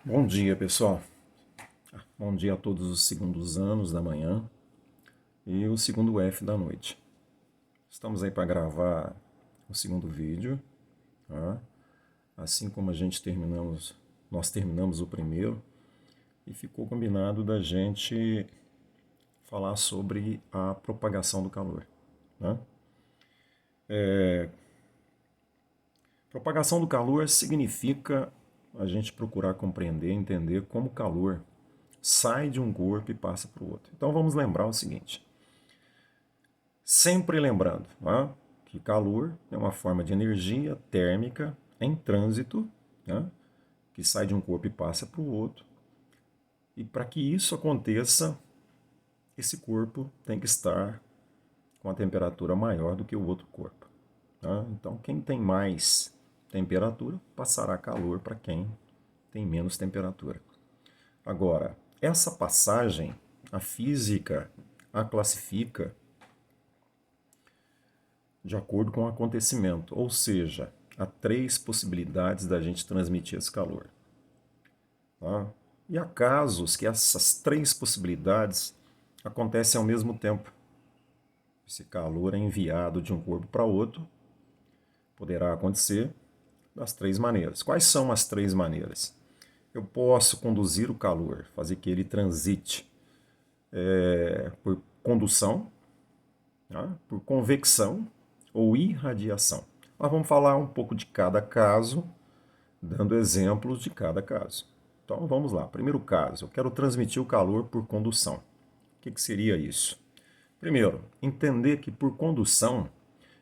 Bom dia, pessoal. Bom dia a todos os segundos anos da manhã e o segundo F da noite. Estamos aí para gravar o segundo vídeo, tá? Assim como nós terminamos o primeiro e ficou combinado da gente falar sobre a propagação do calor, né? Propagação do calor significa a gente procurar compreender, entender como o calor sai de um corpo e passa para o outro. Então vamos lembrar o seguinte: sempre lembrando, né, que calor é uma forma de energia térmica em trânsito, né, que sai de um corpo e passa para o outro. E para que isso aconteça, esse corpo tem que estar com a temperatura maior do que o outro corpo, tá? Então, quem tem mais temperatura passará calor para quem tem menos temperatura. Agora, essa passagem, a física a classifica de acordo com o acontecimento, ou seja, há três possibilidades da gente transmitir esse calor. Tá? E há casos que essas três possibilidades acontecem ao mesmo tempo. Esse calor é enviado de um corpo para outro, poderá acontecer das três maneiras. Quais são as três maneiras? Eu posso conduzir o calor, fazer que ele transite por condução, tá? Por convecção ou irradiação. Mas vamos falar um pouco de cada caso, dando exemplos de cada caso. Então vamos lá. Primeiro caso, eu quero transmitir o calor por condução. O que seria isso? Primeiro, entender que por condução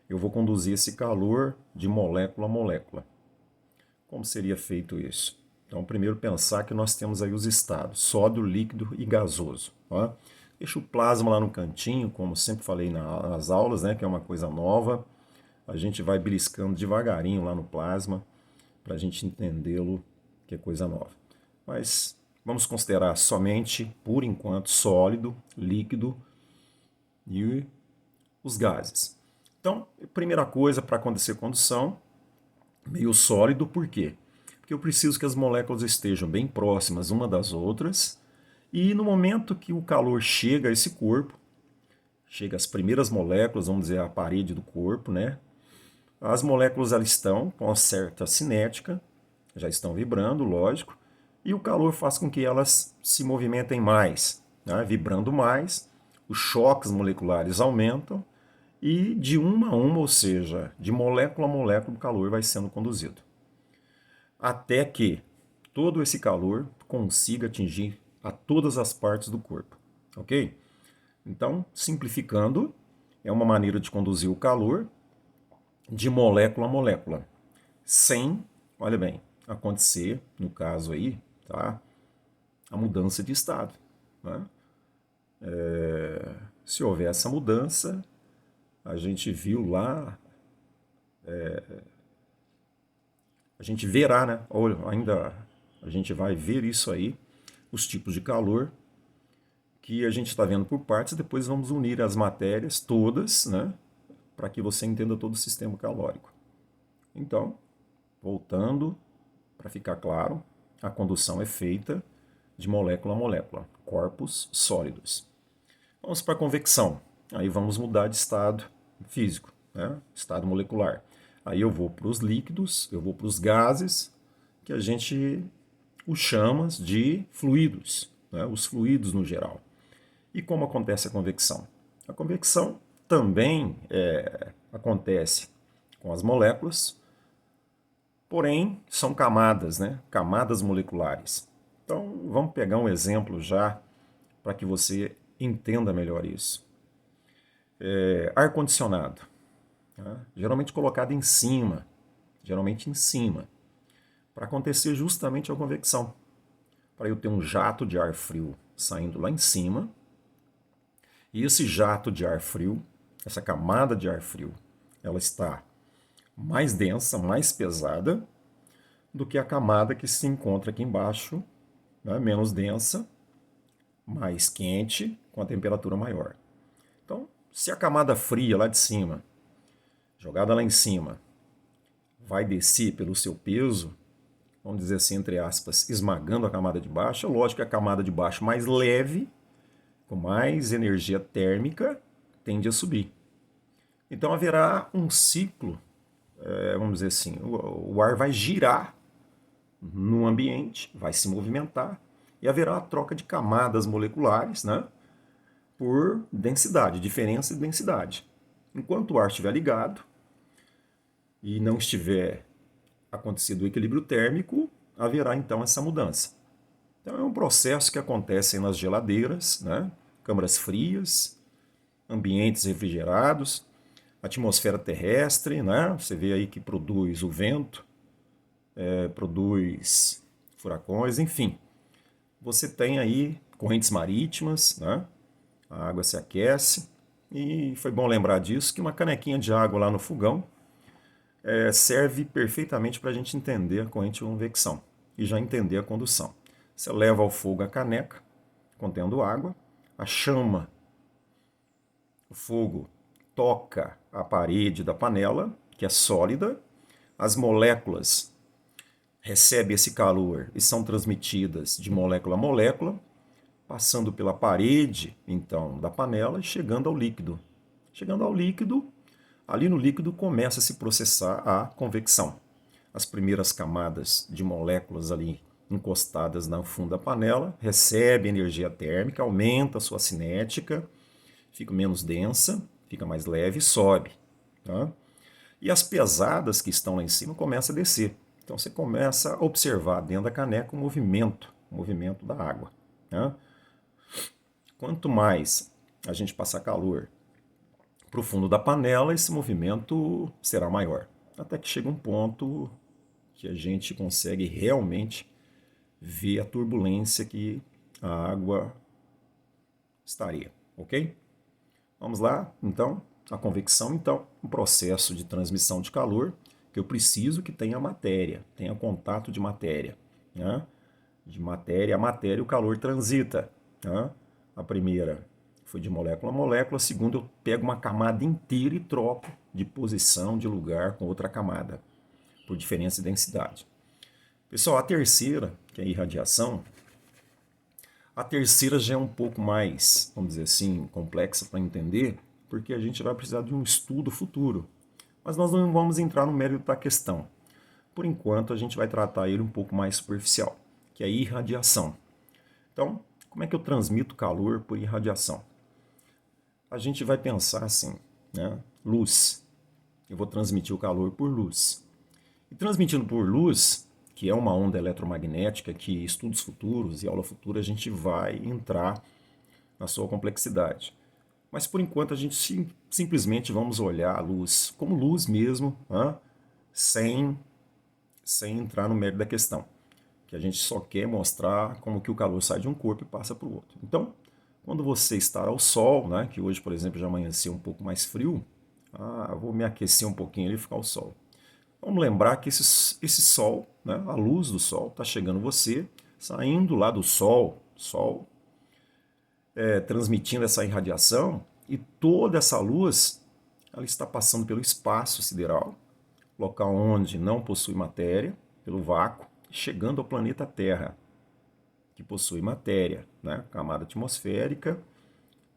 eu vou conduzir esse calor de molécula a molécula. Como seria feito isso? Então, primeiro pensar que nós temos aí os estados, sólido, líquido e gasoso. Tá? Deixa o plasma lá no cantinho, como sempre falei nas aulas, né, que é uma coisa nova. A gente vai beliscando devagarinho lá no plasma para a gente entendê-lo, que é coisa nova. Mas vamos considerar somente, por enquanto, sólido, líquido e os gases. Então, primeira coisa para acontecer condução, meio sólido, por quê? Porque eu preciso que as moléculas estejam bem próximas uma das outras e no momento que o calor chega a esse corpo, chega às primeiras moléculas, vamos dizer, a parede do corpo, né? As moléculas elas estão com uma certa cinética, já estão vibrando, lógico, e o calor faz com que elas se movimentem mais, né? Vibrando mais, os choques moleculares aumentam e de uma a uma, ou seja, de molécula a molécula, o calor vai sendo conduzido. Até que todo esse calor consiga atingir a todas as partes do corpo, ok? Então, simplificando, é uma maneira de conduzir o calor de molécula a molécula, sem, olha bem, acontecer, no caso aí, tá, a mudança de estado. Né? Se houver essa mudança, a gente viu lá, a gente verá, né? Ou ainda a gente vai ver isso aí, os tipos de calor que a gente está vendo por partes, depois vamos unir as matérias todas, né? Para que você entenda todo o sistema calórico. Então, voltando, para ficar claro, a condução é feita de molécula a molécula, corpos sólidos. Vamos para a convecção. Aí vamos mudar de estado físico, né? Estado molecular. Aí eu vou para os líquidos, eu vou para os gases, que a gente os chama de fluidos, né? Os fluidos no geral. E como acontece a convecção? A convecção também acontece com as moléculas, porém são camadas, né? Camadas moleculares. Então vamos pegar um exemplo já para que você entenda melhor isso. Ar-condicionado, né? Geralmente colocado em cima, para acontecer justamente a convecção. Para eu ter um jato de ar frio saindo lá em cima, e esse jato de ar frio, essa camada de ar frio, ela está mais densa, mais pesada do que a camada que se encontra aqui embaixo, né, menos densa, mais quente, com a temperatura maior. Então, se a camada fria lá de cima, jogada lá em cima, vai descer pelo seu peso, vamos dizer assim, entre aspas, esmagando a camada de baixo. É lógico que a camada de baixo mais leve, com mais energia térmica, tende a subir. Então haverá um ciclo, vamos dizer assim, o ar vai girar no ambiente, vai se movimentar, e haverá a troca de camadas moleculares, né, por densidade, diferença de densidade. Enquanto o ar estiver ligado e não estiver acontecido o equilíbrio térmico, haverá então essa mudança. Então é um processo que acontece nas geladeiras, né, câmaras frias, ambientes refrigerados, atmosfera terrestre, né, você vê aí que produz o vento, produz furacões, enfim. Você tem aí correntes marítimas, né? A água se aquece, e foi bom lembrar disso, que uma canequinha de água lá no fogão serve perfeitamente para a gente entender a corrente de convecção e já entender a condução. Você leva ao fogo a caneca contendo água, a chama, o fogo toca a parede da panela, que é sólida, as moléculas recebem esse calor e são transmitidas de molécula a molécula, passando pela parede, então, da panela e chegando ao líquido. Chegando ao líquido, ali no líquido começa a se processar a convecção. As primeiras camadas de moléculas ali encostadas no fundo da panela recebem energia térmica, aumenta a sua cinética, fica menos densa, fica mais leve e sobe. Tá? E as pesadas que estão lá em cima começam a descer. Então você começa a observar dentro da caneca o movimento da água. Né? Quanto mais a gente passar calor para o fundo da panela, esse movimento será maior. Até que chega um ponto que a gente consegue realmente ver a turbulência que a água estaria, ok? Vamos lá, então, a convecção, então, um processo de transmissão de calor que eu preciso que tenha matéria, tenha contato de matéria, né? De matéria a matéria o calor transita, né? A primeira foi de molécula a molécula, a segunda eu pego uma camada inteira e troco de posição, de lugar com outra camada, por diferença de densidade. Pessoal, a terceira, que é a irradiação, a terceira já é um pouco mais, vamos dizer assim, complexa para entender, porque a gente vai precisar de um estudo futuro. Mas nós não vamos entrar no mérito da questão. Por enquanto, a gente vai tratar ele um pouco mais superficial, que é a irradiação. Então, como é que eu transmito calor por irradiação? A gente vai pensar assim, né? Luz. Eu vou transmitir o calor por luz. E transmitindo por luz, que é uma onda eletromagnética que estudos futuros e aula futura a gente vai entrar na sua complexidade. Mas por enquanto a gente simplesmente vamos olhar a luz como luz mesmo, né? sem entrar no mérito da questão. Que a gente só quer mostrar como que o calor sai de um corpo e passa para o outro. Então, quando você está ao sol, né, que hoje, por exemplo, já amanheceu um pouco mais frio, vou me aquecer um pouquinho ali e ficar ao sol. Vamos lembrar que esse sol, né, a luz do sol, está chegando você, saindo lá do sol, transmitindo essa irradiação, e toda essa luz ela está passando pelo espaço sideral, local onde não possui matéria, pelo vácuo, chegando ao planeta Terra, que possui matéria, né, camada atmosférica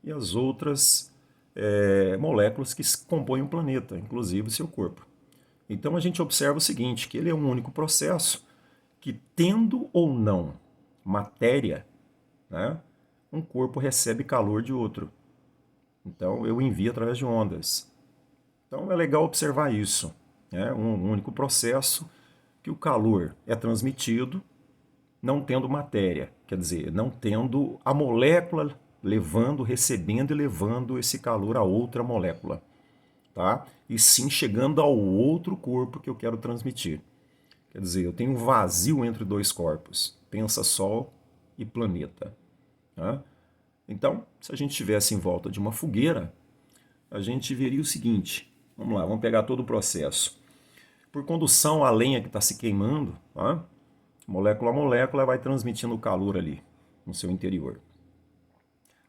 e as outras moléculas que compõem o planeta, inclusive o seu corpo. Então a gente observa o seguinte, que ele é um único processo que, tendo ou não matéria, né, um corpo recebe calor de outro. Então eu envio através de ondas. Então é legal observar isso. É um único processo que o calor é transmitido não tendo matéria, quer dizer, não tendo a molécula levando, recebendo e levando esse calor a outra molécula, tá? E sim chegando ao outro corpo que eu quero transmitir. Quer dizer, eu tenho um vazio entre dois corpos, pensa Sol e planeta. Tá? Então, se a gente estivesse em volta de uma fogueira, a gente veria o seguinte, vamos lá, vamos pegar todo o processo. Por condução, a lenha que está se queimando, tá? Molécula a molécula vai transmitindo o calor ali no seu interior.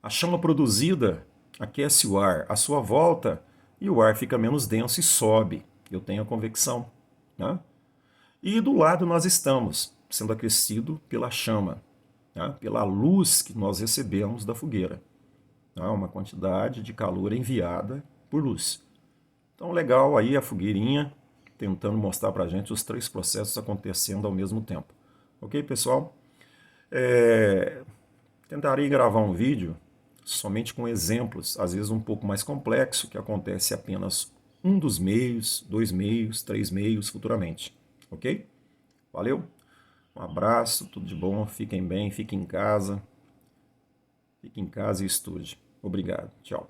A chama produzida aquece o ar à sua volta e o ar fica menos denso e sobe. Eu tenho a convecção. Né? E do lado nós estamos sendo aquecido pela chama, tá? Pela luz que nós recebemos da fogueira. Tá? Uma quantidade de calor enviada por luz. Então, legal aí a fogueirinha tentando mostrar para a gente os três processos acontecendo ao mesmo tempo. Ok, pessoal? Tentarei gravar um vídeo somente com exemplos, às vezes um pouco mais complexo, que acontece apenas um dos meios, 2 meios, 3 meios futuramente. Ok? Valeu? Um abraço, tudo de bom, fiquem bem, fiquem em casa. Fique em casa e estude. Obrigado. Tchau.